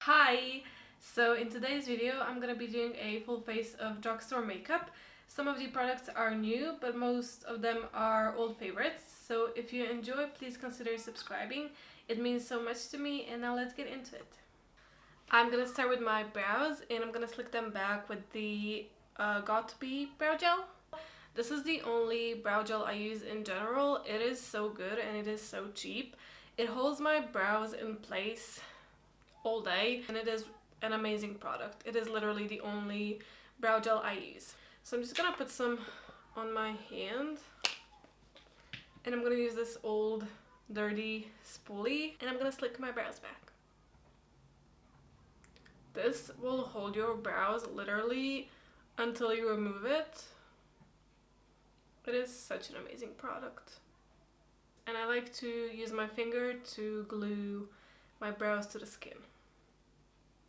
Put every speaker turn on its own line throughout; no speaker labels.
Hi! So in today's video I'm gonna be doing a full face of Drugstore makeup. Some of the products are new, but most of them are old favorites. So if you enjoy, please consider subscribing. It means so much to me, and now let's get into it. I'm gonna start with my brows, and I'm gonna slick them back with the Got2b brow gel. This is the only brow gel I use in general. It is so good and it is so cheap. It holds my brows in place all day, and it is an amazing product. It is literally the only brow gel I use. So I'm just gonna put some on my hand, and I'm gonna use this old dirty spoolie, and I'm gonna slick my brows back. This will hold your brows literally until you remove it. It is such an amazing product. And I like to use my finger to glue my brows to the skin.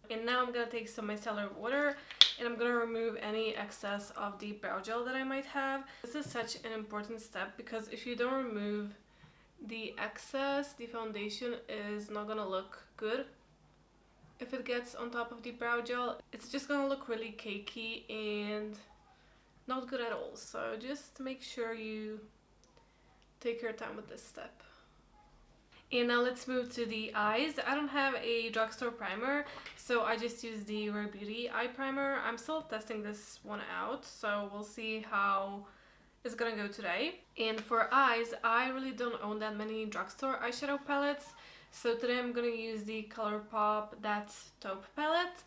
And now I'm gonna take some micellar water, and I'm gonna remove any excess of the brow gel that I might have. This is such an important step because if you don't remove the excess, the foundation is not gonna look good. If it gets on top of the brow gel, it's just gonna look really cakey and not good at all. So just make sure you take your time with this step. And now let's move to the eyes. I don't have a Drugstore primer, so I just use the Rare Beauty eye primer. I'm still testing this one out, so we'll see how it's gonna go today. And for eyes, I really don't own that many Drugstore eyeshadow palettes, so today I'm gonna use the Colourpop That's Taupe palette.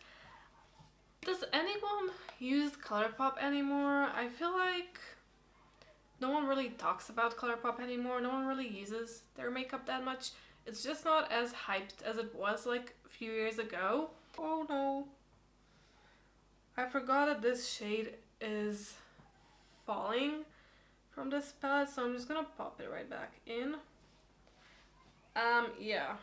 Does anyone use Colourpop anymore? I feel like no one really talks about Colourpop anymore. No one really uses their makeup that much. It's just not as hyped as it was like a few years ago. Oh no. I forgot that this shade is falling from this palette, so I'm just gonna pop it right back in. Yeah.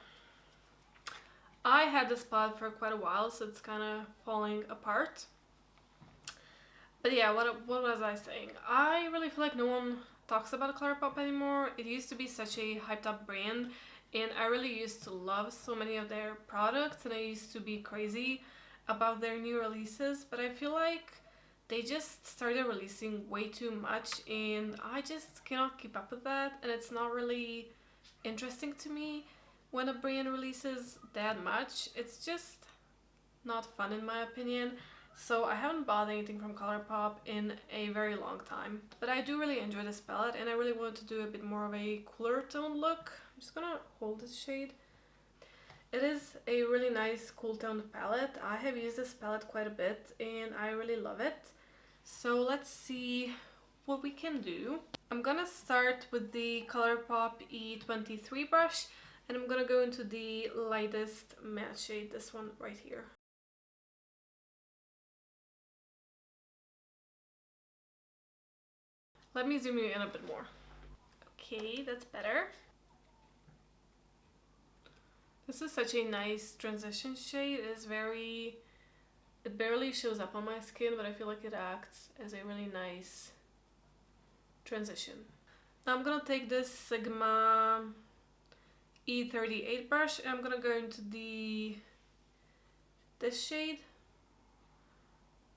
I had this palette for quite a while, so it's kind of falling apart. But yeah, what was I saying? I really feel like no one talks about Colourpop anymore. It used to be such a hyped up brand, and I really used to love so many of their products, and I used to be crazy about their new releases, but I feel like they just started releasing way too much, and I just cannot keep up with that, and it's not really interesting to me when a brand releases that much. It's just not fun in my opinion. So I haven't bought anything from Colourpop in a very long time. But I do really enjoy this palette, and I really wanted to do a bit more of a cooler tone look. I'm just gonna hold this shade. It is a really nice cool toned palette. I have used this palette quite a bit and I really love it. So let's see what we can do. I'm gonna start with the Colourpop E23 brush, and I'm gonna go into the lightest matte shade, this one right here. Let me zoom you in a bit more. Okay, that's better. This is such a nice transition shade. It barely shows up on my skin, but I feel like it acts as a really nice transition. Now I'm gonna take this Sigma E38 brush, and I'm gonna go into this shade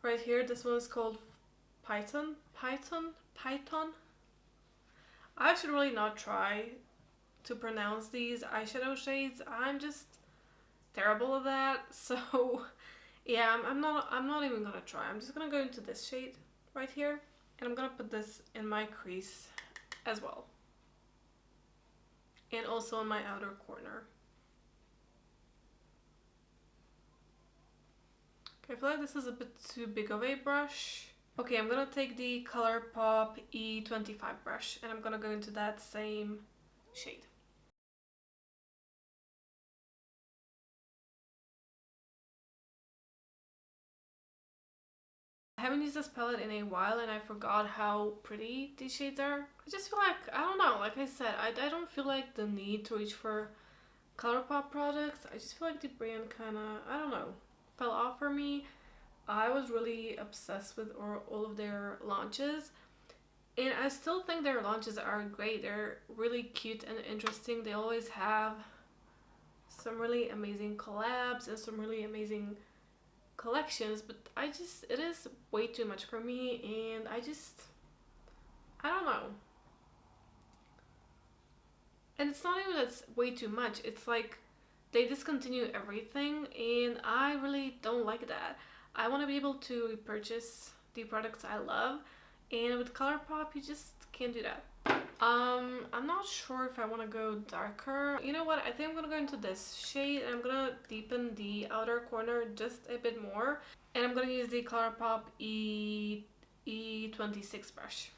right here. This one is called Python. I should really not try to pronounce these eyeshadow shades. I'm just terrible at that. So yeah, I'm not even gonna try. I'm just gonna go into this shade right here, and I'm gonna put this in my crease as well, and also in my outer corner. Okay, I feel like this is a bit too big of a brush. Okay, I'm gonna take the Colourpop E25 brush, and I'm gonna go into that same shade. I haven't used this palette in a while, and I forgot how pretty these shades are. I just feel like, I don't know, like I said, I don't feel like the need to reach for Colourpop products. I just feel like the brand kind of, I don't know, fell off for me. I was really obsessed with all of their launches, and I still think their launches are great. They're really cute and interesting. They always have some really amazing collabs and some really amazing collections, but it is way too much for me, and I don't know. And it's not even that's way too much, it's like they discontinue everything, and I really don't like that. I want to be able to repurchase the products I love, and with Colourpop you just can't do that. I'm not sure if I want to go darker. You know what, I think I'm gonna go into this shade, and I'm gonna deepen the outer corner just a bit more, and I'm gonna use the Colourpop E26 brush.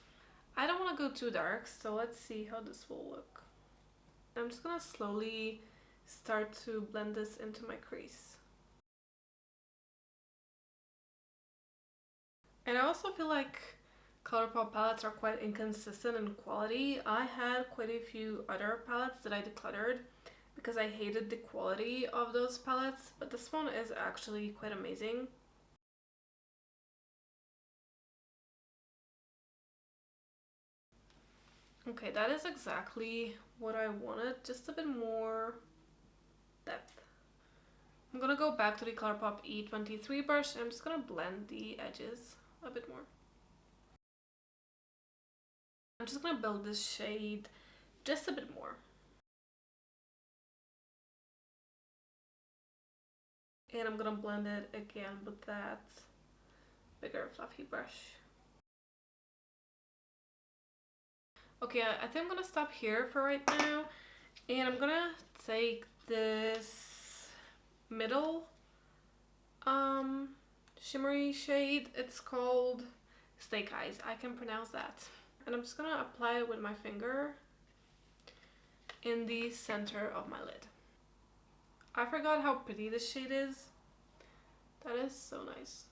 I don't want to go too dark, so let's see how this will look. I'm just gonna slowly start to blend this into my crease. And I also feel like Colourpop palettes are quite inconsistent in quality. I had quite a few other palettes that I decluttered because I hated the quality of those palettes, but this one is actually quite amazing. Okay, that is exactly what I wanted, just a bit more depth. I'm gonna go back to the Colourpop E23 brush, and I'm just gonna blend the edges a bit more. I'm just gonna build this shade just a bit more. And I'm gonna blend it again with that bigger fluffy brush. Okay, I think I'm gonna stop here for right now, and I'm gonna take this middle shimmery shade. It's called Steak Eyes, I can pronounce that. And I'm just gonna apply it with my finger in the center of my lid. I forgot how pretty this shade is. That is so nice.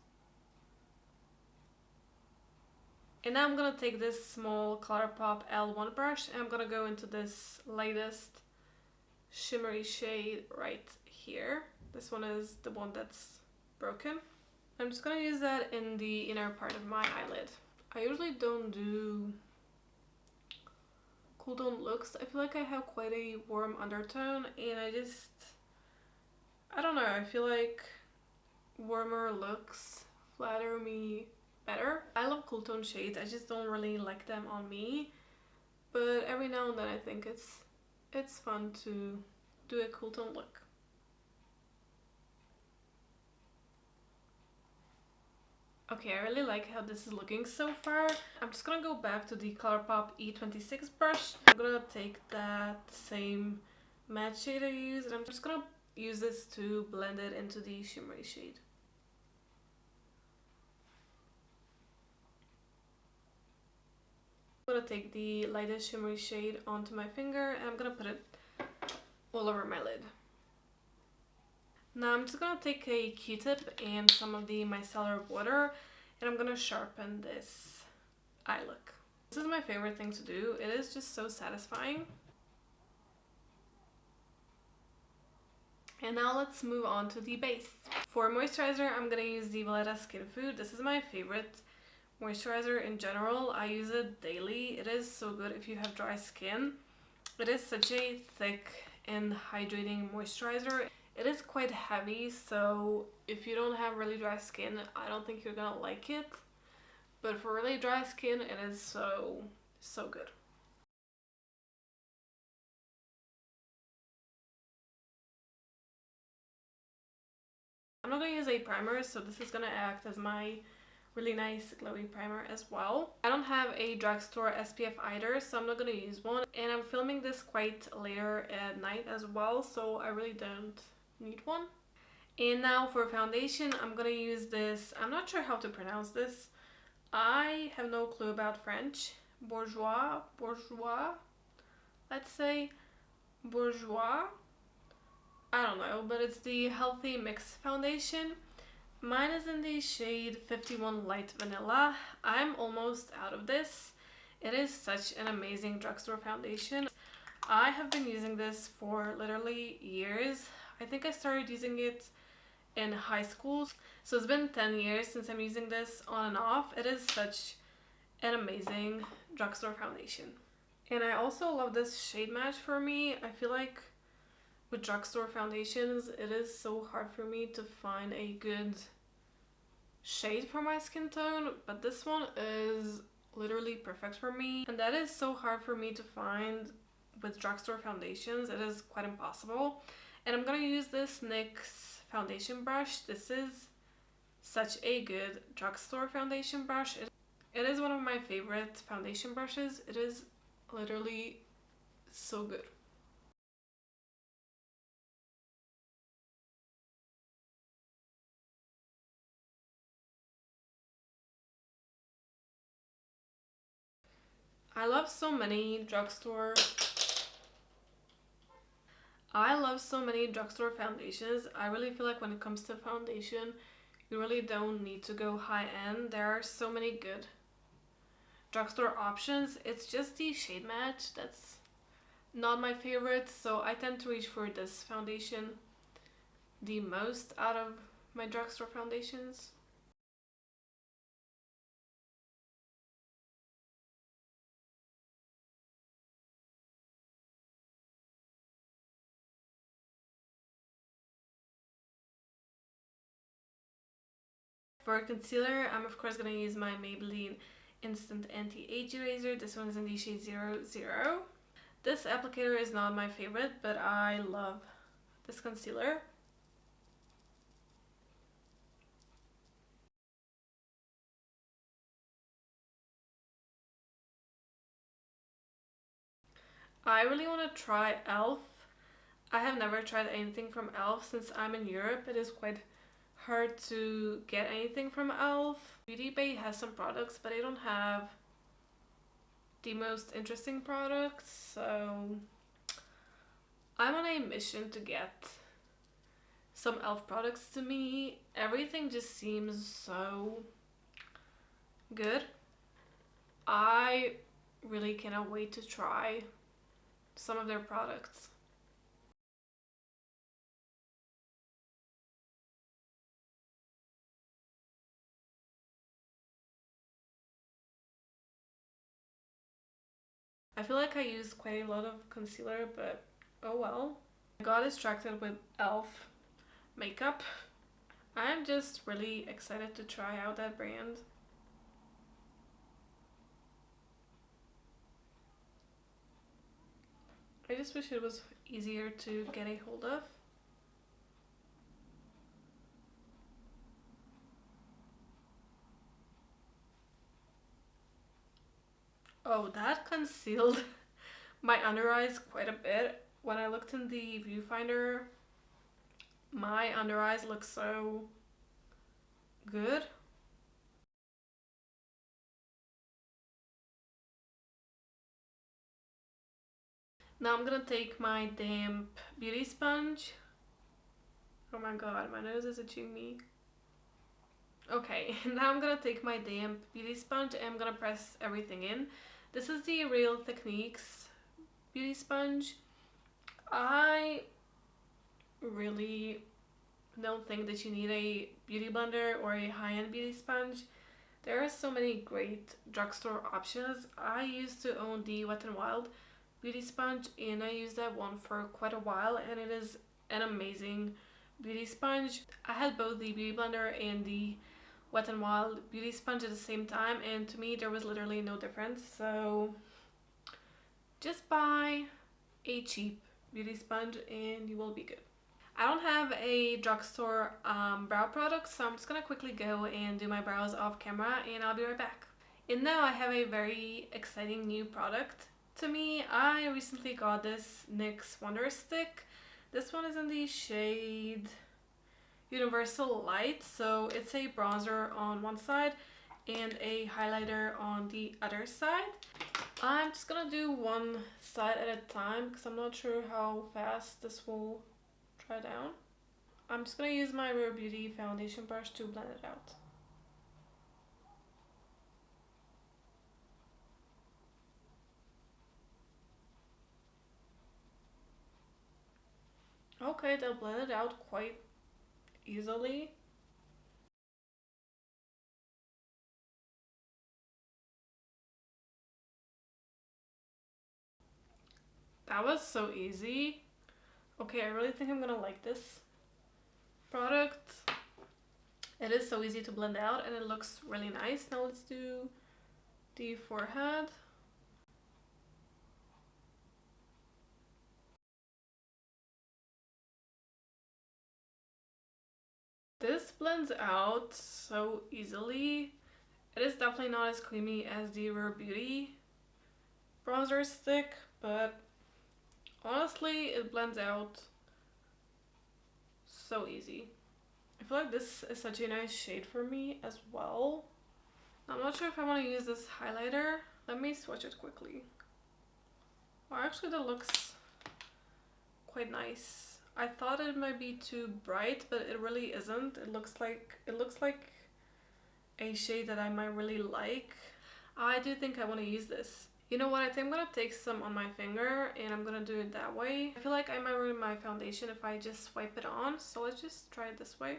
And now I'm gonna take this small Colourpop L1 brush, and I'm gonna go into this lightest shimmery shade right here. This one is the one that's broken. I'm just gonna use that in the inner part of my eyelid. I usually don't do cool tone looks. I feel like I have quite a warm undertone, and I don't know, I feel like warmer looks flatter me better. I love cool tone shades, I just don't really like them on me, but every now and then I think it's fun to do a cool tone look. Okay, I really like how this is looking so far. I'm just gonna go back to the Colourpop E26 brush. I'm gonna take that same matte shade I used, and I'm just gonna use this to blend it into the shimmery shade. I'm gonna take the lightest shimmery shade onto my finger, and I'm gonna put it all over my lid. Now I'm just gonna take a Q-tip and some of the micellar water, and I'm gonna sharpen this eye look. This is my favorite thing to do. It is just so satisfying. And now let's move on to the base. For moisturizer, I'm gonna use the Weleda Skin Food. This is my favorite moisturizer in general. I use it daily. It is so good if you have dry skin. It is such a thick and hydrating moisturizer. It is quite heavy, so if you don't have really dry skin, I don't think you're gonna like it. But for really dry skin, it is so good. I'm not gonna use a primer, so this is gonna act as my really nice glowy primer as well. I don't have a Drugstore SPF either, so I'm not gonna use one. And I'm filming this quite later at night as well, so I really don't need one. And now for foundation, I'm gonna use this, I'm not sure how to pronounce this. I have no clue about French. Bourjois, let's say. Bourjois. I don't know, but it's the Healthy Mix Foundation. Mine is in the shade 51 Light Vanilla. I'm almost out of this. It is such an amazing drugstore foundation. I have been using this for literally years. I think I started using it in high school. So it's been 10 years since I'm using this on and off. It is such an amazing drugstore foundation. And I also love this shade match for me. I feel like with drugstore foundations, it is so hard for me to find a good shade for my skin tone, but this one is literally perfect for me, and that is so hard for me to find with drugstore foundations. It is quite impossible. And I'm gonna use this NYX foundation brush. This is such a good drugstore foundation brush. It is one of my favorite foundation brushes. It is literally so good. I love so many drugstore foundations. I really feel like when it comes to foundation, you really don't need to go high end. There are so many good drugstore options. It's just the shade match that's not my favorite, so I tend to reach for this foundation the most out of my drugstore foundations. For concealer, I'm of course going to use my Maybelline Instant Anti-Age Eraser. This one is in the shade 00. This applicator is not my favorite, but I love this concealer. I really want to try e.l.f. I have never tried anything from e.l.f. Since I'm in Europe. It is quite hard to get anything from e.l.f. Beauty Bay has some products, but they don't have the most interesting products, so I'm on a mission to get some e.l.f. products. To me, everything just seems so good. I really cannot wait to try some of their products. I feel like I used quite a lot of concealer, but oh well. I got distracted with e.l.f. makeup. I'm just really excited to try out that brand. I just wish it was easier to get a hold of. Oh, that concealed my under eyes quite a bit. When I looked in the viewfinder, my under eyes look so good. Now I'm gonna take my damp beauty sponge. Oh my god, my nose is itching me. Okay, now I'm gonna take my damp beauty sponge and I'm gonna press everything in. This is the Real Techniques beauty sponge. I really don't think that you need a beauty blender or a high-end beauty sponge. There are so many great drugstore options. I used to own the Wet n Wild beauty sponge and I used that one for quite a while, and it is an amazing beauty sponge. I had both the beauty blender and the Wet n Wild beauty sponge at the same time, and to me there was literally no difference. So just buy a cheap beauty sponge and you will be good. I don't have a drugstore brow product, so I'm just gonna quickly go and do my brows off camera and I'll be right back. And now I have a very exciting new product to me. I recently got this NYX Wonder Stick. This one is in the shade Universal Light, so it's a bronzer on one side and a highlighter on the other side. I'm just gonna do one side at a time because I'm not sure how fast this will dry down. I'm just gonna use my Rare Beauty foundation brush to blend it out. Okay, that blended out quite easily. That was so easy. Okay, I really think I'm gonna like this product. It is so easy to blend out and it looks really nice. Now let's do the forehead. This blends out so easily. It is definitely not as creamy as the Rare Beauty bronzer stick, but honestly, it blends out so easy. I feel like this is such a nice shade for me as well. I'm not sure if I want to use this highlighter. Let me swatch it quickly. Well, actually that looks quite nice. I thought it might be too bright, but it really isn't. It looks like a shade that I might really like. I do think I want to use this. You know what? I think I'm gonna take some on my finger and I'm gonna do it that way. I feel like I might ruin my foundation if I just swipe it on, so let's just try it this way.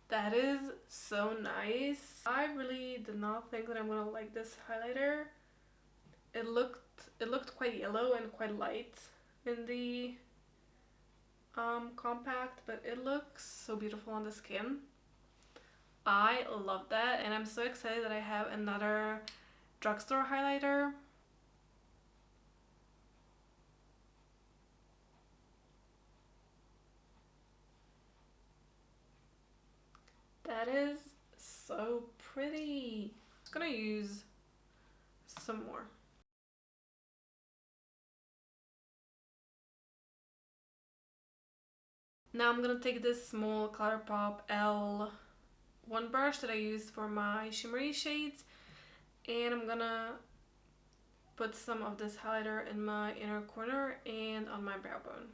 That is so nice. I really did not think that I'm gonna like this highlighter. It looked quite yellow and quite light in the compact, but it looks so beautiful on the skin. I love that, and I'm so excited that I have another Drugstore highlighter. That is so pretty. I'm just gonna use some more. Now I'm gonna take this small Colourpop L1 brush that I use for my shimmery shades, and I'm gonna put some of this highlighter in my inner corner and on my brow bone.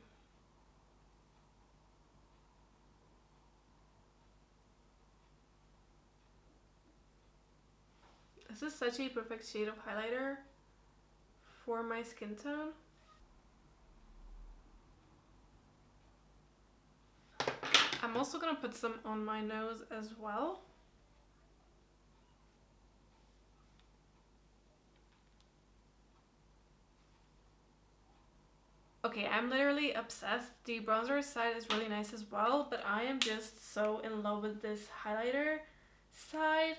This is such a perfect shade of highlighter for my skin tone. I'm also gonna put some on my nose as well. Okay, I'm literally obsessed. The bronzer side is really nice as well, but I am just so in love with this highlighter side.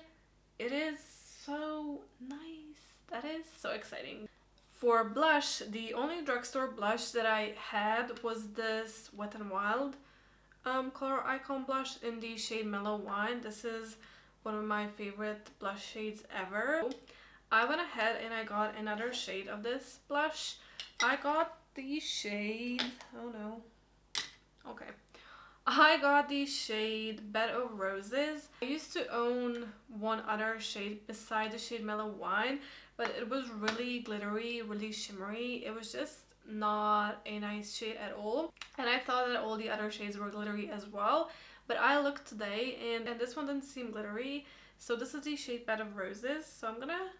It is so nice. That is so exciting. For blush, the only Drugstore blush that I had was this Wet n Wild color icon blush in the shade Mellow Wine. This is one of my favorite blush shades ever. I went ahead and I got another shade of this blush. I got the shade, oh no, okay. I got the shade Bed of Roses. I used to own one other shade beside the shade Mellow Wine, but it was really glittery, really shimmery. It was just not a nice shade at all. And I thought that all the other shades were glittery as well. But I looked today and this one didn't seem glittery. So this is the shade Bed of Roses. So I'm gonna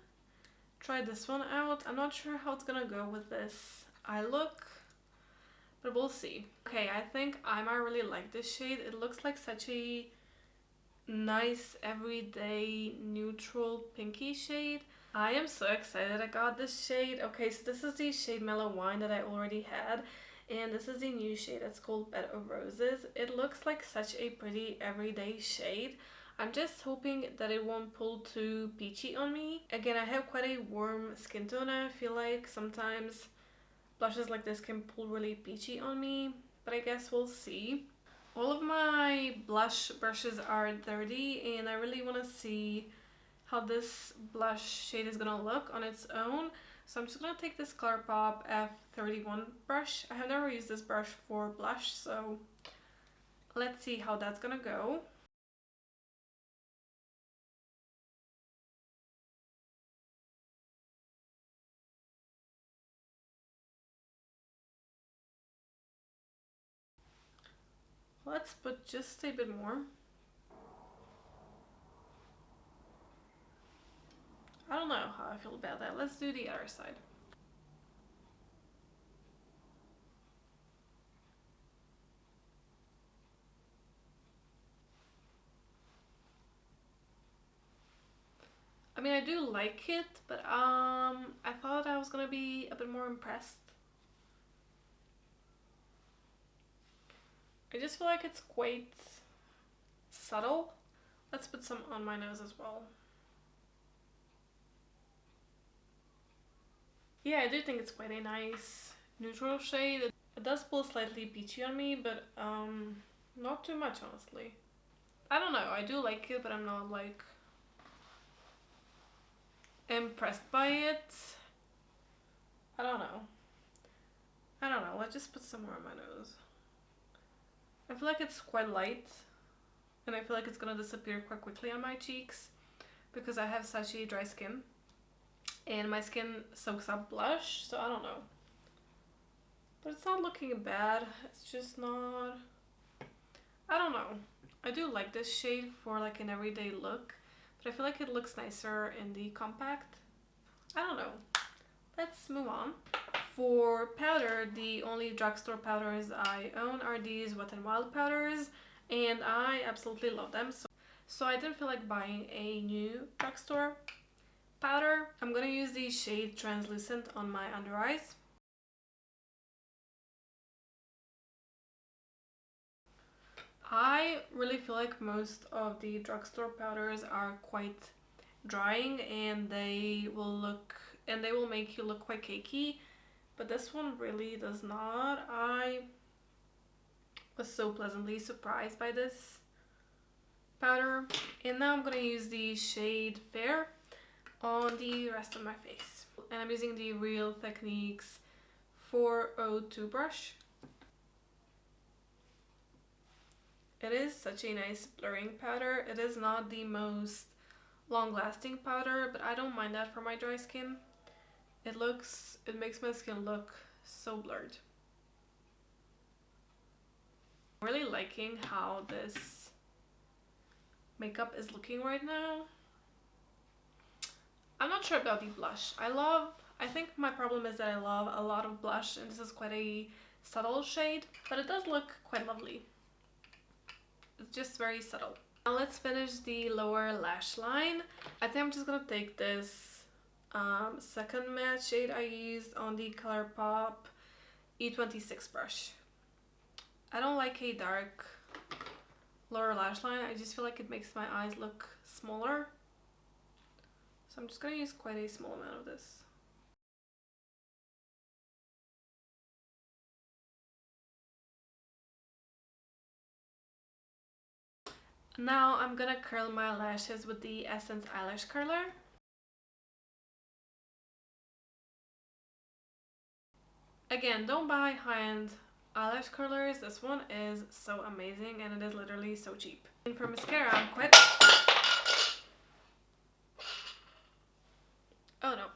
try this one out. I'm not sure how it's gonna go with this eye look, but we'll see. Okay, I think I might really like this shade. It looks like such a nice everyday neutral pinky shade. I am so excited I got this shade. Okay, so this is the shade Mellow Wine that I already had, and this is the new shade. It's called Bed of Roses. It looks like such a pretty everyday shade. I'm just hoping that it won't pull too peachy on me. Again, I have quite a warm skin tone. I feel like sometimes blushes like this can pull really peachy on me, but I guess we'll see. All of my blush brushes are dirty and I really want to see how this blush shade is gonna look on its own. So I'm just gonna take this Colourpop F31 brush. I have never used this brush for blush, so let's see how that's gonna go. Let's put just a bit more. I don't know how I feel about that. Let's do the other side. I mean, I do like it, but I thought I was gonna be a bit more impressed. I just feel like it's quite subtle. Let's put some on my nose as well. Yeah, I do think it's quite a nice neutral shade. It does pull slightly peachy on me, but not too much, honestly. I don't know, I do like it, but I'm not like impressed by it. I don't know. Let's just put some more on my nose. I feel like it's quite light, and I feel like it's gonna disappear quite quickly on my cheeks because I have such a dry skin and my skin soaks up blush, so I don't know. But it's not looking bad, it's just not... I don't know. I do like this shade for like an everyday look, but I feel like it looks nicer in the compact. I don't know. Let's move on. For powder, the only drugstore powders I own are these Wet n Wild powders, and I absolutely love them. So I didn't feel like buying a new drugstore powder. I'm gonna use the shade Translucent on my under eyes. I really feel like most of the drugstore powders are quite drying, and they will make you look quite cakey, but this one really does not. I was so pleasantly surprised by this powder. And now I'm gonna use the shade Fair on the rest of my face, and I'm using the Real Techniques 402 brush. It is such a nice blurring powder. It is not the most long-lasting powder, but I don't mind that for my dry skin. It makes my skin look so blurred. I'm really liking how this makeup is looking right now. I'm not sure about the blush. I think my problem is that I love a lot of blush, and this is quite a subtle shade, but it does look quite lovely. It's just very subtle. Now let's finish the lower lash line. I think I'm just gonna take this second matte shade I used on the Colourpop E26 brush. I don't like a dark lower lash line. I just feel like it makes my eyes look smaller. So I'm just gonna use quite a small amount of this. Now I'm gonna curl my lashes with the Essence Eyelash Curler. Again, don't buy high-end eyelash curlers. This one is so amazing, and it is literally so cheap. And for mascara, I'm quite... Oh no.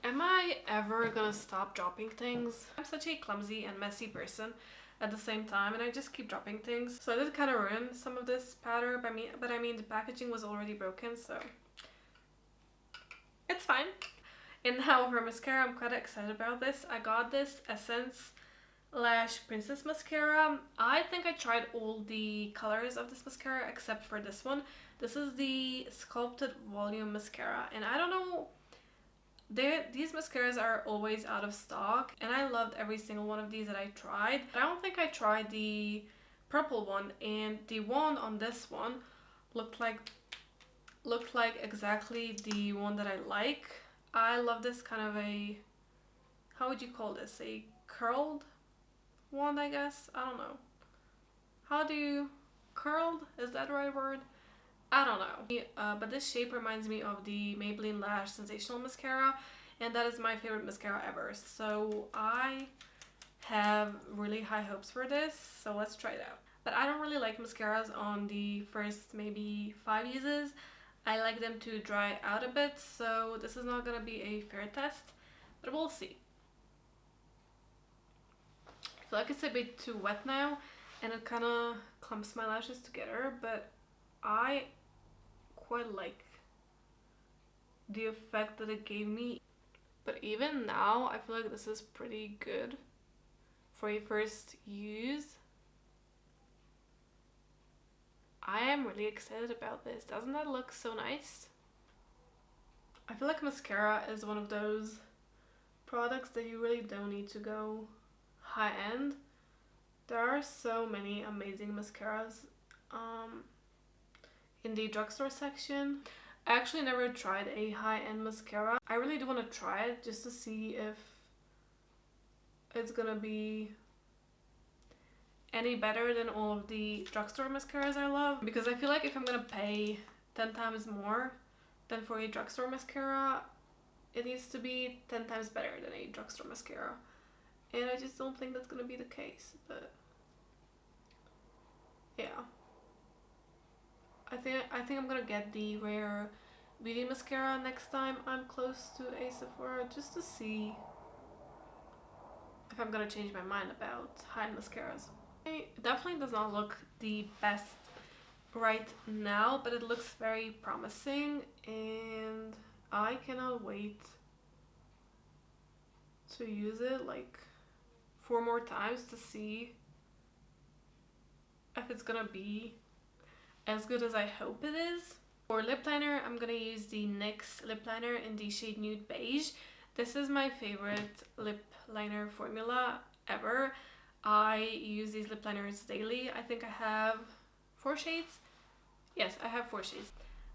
Am I ever gonna stop dropping things? I'm such a clumsy and messy person at the same time, and I just keep dropping things. So I did kind of ruin some of this powder, but I mean the packaging was already broken, so it's fine. And now for mascara, I'm quite excited about this. I got this Essence Lash Princess Mascara. I think I tried all the colors of this mascara except for this one. This is the Sculpted Volume Mascara, and I don't know, these mascaras are always out of stock, and I loved every single one of these that I tried. But I don't think I tried the purple one, and the one on this one looked like exactly the one that I like. I love this kind of a, how would you call this, a curled one, I guess? I don't know. How do you, curled? Is that the right word? I don't know. But this shape reminds me of the Maybelline Lash Sensational Mascara, and that is my favorite mascara ever. So I have really high hopes for this, so let's try it out. But I don't really like mascaras on the first maybe 5 uses. I like them to dry out a bit, so this is not gonna be a fair test, but we'll see. I feel like it's a bit too wet now, and it kind of clumps my lashes together, but I quite like the effect that it gave me. But even now, I feel like this is pretty good for a first use. I am really excited about this. Doesn't that look so nice? I feel like mascara is one of those products that you really don't need to go high-end. There are so many amazing mascaras in the drugstore section. I actually never tried a high-end mascara. I really do want to try it just to see if it's gonna be any better than all of the drugstore mascaras I love, because I feel like if I'm gonna pay 10 times more than for a drugstore mascara, it needs to be 10 times better than a drugstore mascara, and I just don't think that's gonna be the case. But yeah, I think I'm gonna get the Rare Beauty mascara next time I'm close to a Sephora, just to see if I'm gonna change my mind about high-end mascaras. It definitely does not look the best right now, but it looks very promising, and I cannot wait to use it like 4 more times to see if it's gonna be as good as I hope it is. For lip liner, I'm gonna use the NYX lip liner in the shade Nude Beige. This is my favorite lip liner formula ever. I use these lip liners daily. I think I have 4 shades. Yes, I have 4 shades.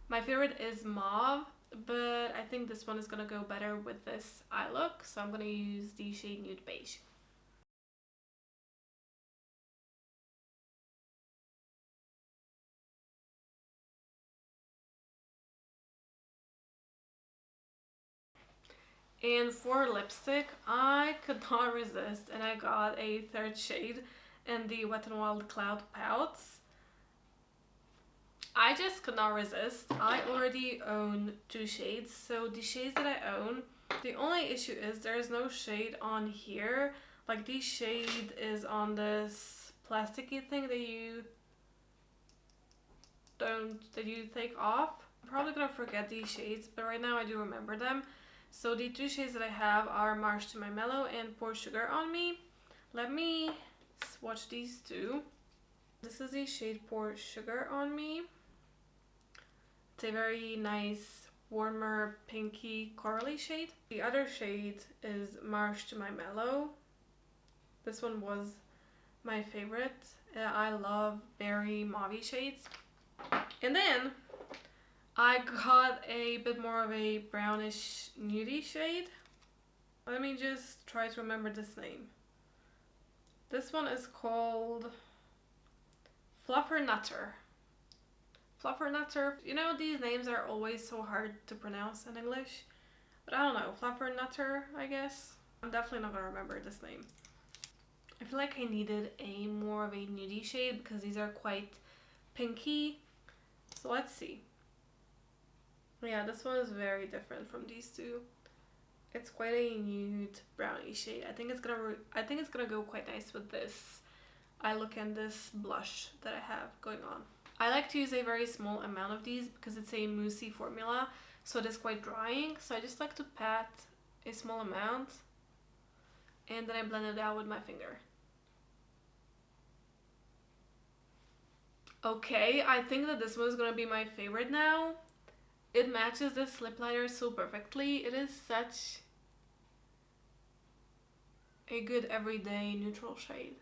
My favorite is Mauve, but I think this one is gonna go better with this eye look, so I'm gonna use the shade Nude Beige. And for lipstick, I could not resist, and I got a 3rd shade in the Wet n Wild Cloud Pouts. I just could not resist. I already own 2 shades, so the shades that I own, the only issue is there is no shade on here. Like, the shade is on this plasticky thing that you take off. I'm probably gonna forget these shades, but right now I do remember them. So the 2 shades that I have are March to My Mellow and Pour Sugar on Me. Let me swatch these 2. This is the shade Pour Sugar on Me. It's a very nice, warmer, pinky, corally shade. The other shade is March to My Mellow. This one was my favorite. I love berry mauve shades. And then I got a bit more of a brownish nudie shade. Let me just try to remember this name. This one is called Fluffernutter. Fluffernutter. You know, these names are always so hard to pronounce in English. But I don't know. Fluffernutter, I guess. I'm definitely not gonna remember this name. I feel like I needed a more of a nudie shade because these are quite pinky. So let's see. Yeah, this one is very different from these 2. It's quite a nude brownie shade. I think it's gonna go quite nice with this eye look and this blush that I have going on. I like to use a very small amount of these because it's a moussey formula, so it is quite drying. So I just like to pat a small amount and then I blend it out with my finger. Okay, I think that this one is gonna be my favorite now. It matches this lip liner so perfectly. It is such a good everyday neutral shade.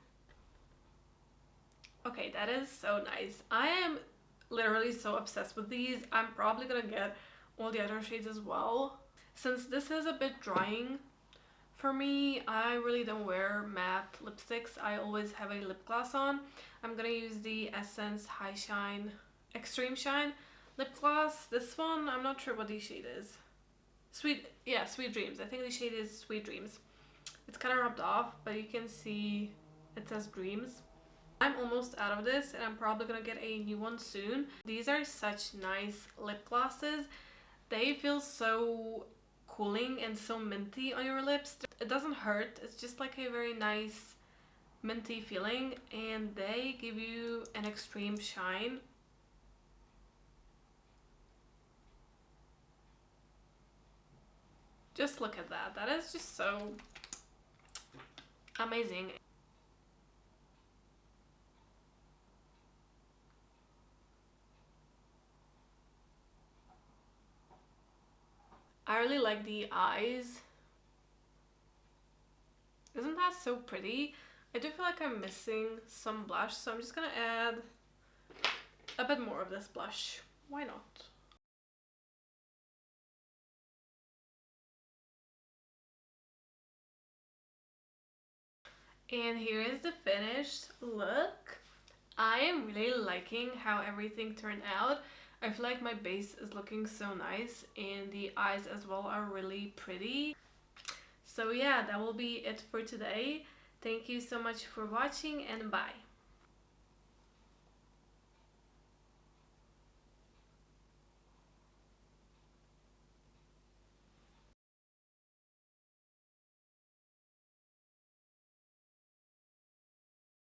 Okay, that is so nice. I am literally so obsessed with these. I'm probably gonna get all the other shades as well. Since this is a bit drying for me, I really don't wear matte lipsticks. I always have a lip gloss on. I'm gonna use the Essence High Shine Extreme Shine lip gloss. This one, I'm not sure what the shade is. Sweet Dreams. I think the shade is Sweet Dreams. It's kind of rubbed off, but you can see it says Dreams. I'm almost out of this, and I'm probably gonna get a new one soon. These are such nice lip glosses. They feel so cooling and so minty on your lips. It doesn't hurt. It's just like a very nice minty feeling, and they give you an extreme shine. Just look at that. That is just so amazing. I really like the eyes. Isn't that so pretty? I do feel like I'm missing some blush, so I'm just gonna add a bit more of this blush. Why not? And here is the finished look. I am really liking how everything turned out. I feel like my base is looking so nice and the eyes as well are really pretty. So yeah, that will be it for today. Thank you so much for watching and bye.